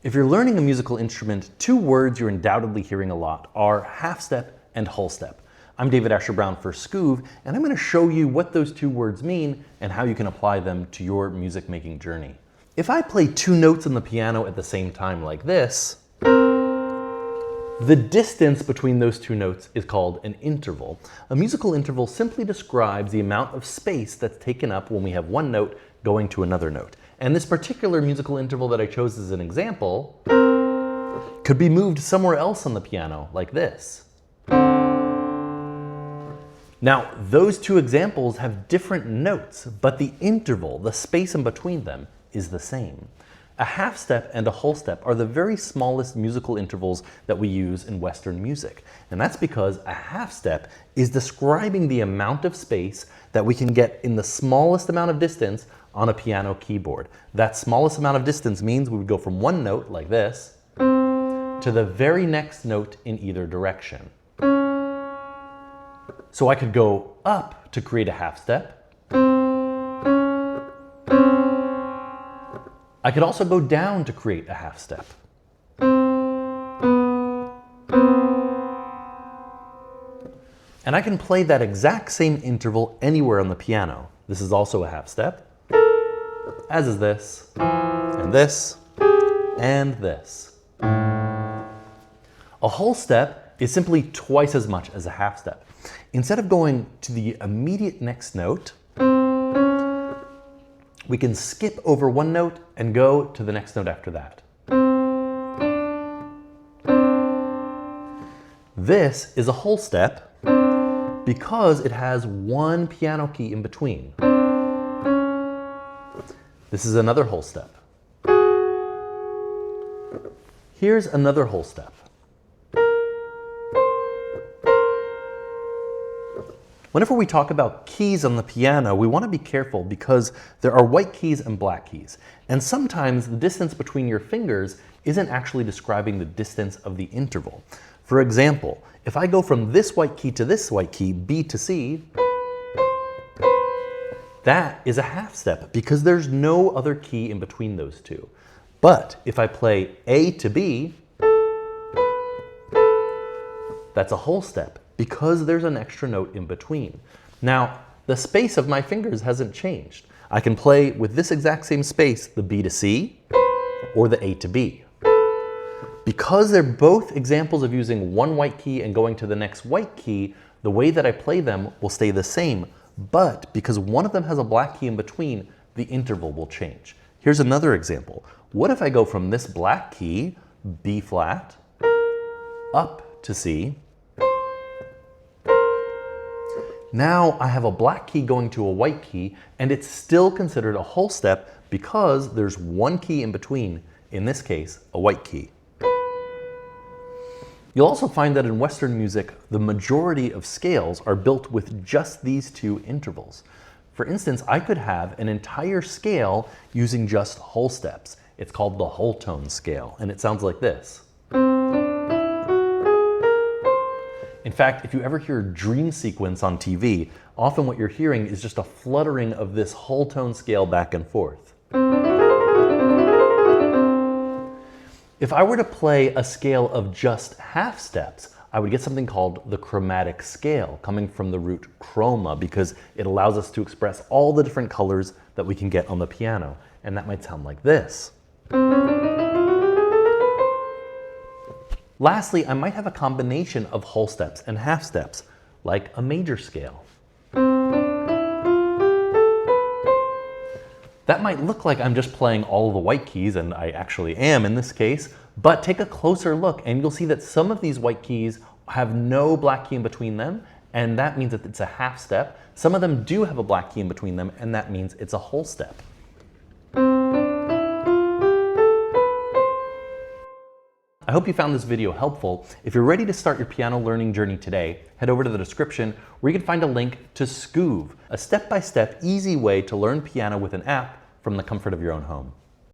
If you're learning a musical instrument, two words you're undoubtedly hearing a lot are half step and whole step. I'm David Asher Brown for Skoove, and I'm going to show you what those two words mean and how you can apply them to your music making journey. If I play two notes on the piano at the same time like this, the distance between those two notes is called an interval. A musical interval simply describes the amount of space that's taken up when we have one note going to another note. And this particular musical interval that I chose as an example could be moved somewhere else on the piano, like this. Now, those two examples have different notes, but the interval, the space in between them, is the same. A half step and a whole step are the very smallest musical intervals that we use in Western music. And that's because a half step is describing the amount of space that we can get in the smallest amount of distance on a piano keyboard. That smallest amount of distance means we would go from one note, like this, to the very next note in either direction. So I could go up to create a half step. I could also go down to create a half step. And I can play that exact same interval anywhere on the piano. This is also a half step, as is this, and this, and this. A whole step is simply twice as much as a half step. Instead of going to the immediate next note, we can skip over one note and go to the next note after that. This is a whole step because it has one piano key in between. This is another whole step. Here's another whole step. Whenever we talk about keys on the piano, we want to be careful because there are white keys and black keys. And sometimes the distance between your fingers isn't actually describing the distance of the interval. For example, if I go from this white key to this white key, B to C, that is a half step because there's no other key in between those two. But if I play A to B, that's a whole step because there's an extra note in between. Now, the space of my fingers hasn't changed. I can play with this exact same space, the B to C or the A to B. Because they're both examples of using one white key and going to the next white key, the way that I play them will stay the same. But because one of them has a black key in between, the interval will change. Here's another example. What if I go from this black key, B flat, up to C? Now I have a black key going to a white key, and it's still considered a whole step because there's one key in between, in this case, a white key. You'll also find that in Western music, the majority of scales are built with just these two intervals. For instance, I could have an entire scale using just whole steps. It's called the whole tone scale, and it sounds like this. In fact, if you ever hear dream sequence on TV, often what you're hearing is just a fluttering of this whole tone scale back and forth. If I were to play a scale of just half steps, I would get something called the chromatic scale, coming from the root chroma, because it allows us to express all the different colors that we can get on the piano. And that might sound like this. Lastly, I might have a combination of whole steps and half steps, like a major scale. That might look like I'm just playing all the white keys, and I actually am in this case, but take a closer look and you'll see that some of these white keys have no black key in between them, and that means that it's a half step. Some of them do have a black key in between them, and that means it's a whole step. I hope you found this video helpful. If you're ready to start your piano learning journey today, head over to the description where you can find a link to Skoove, a step-by-step easy way to learn piano with an app from the comfort of your own home.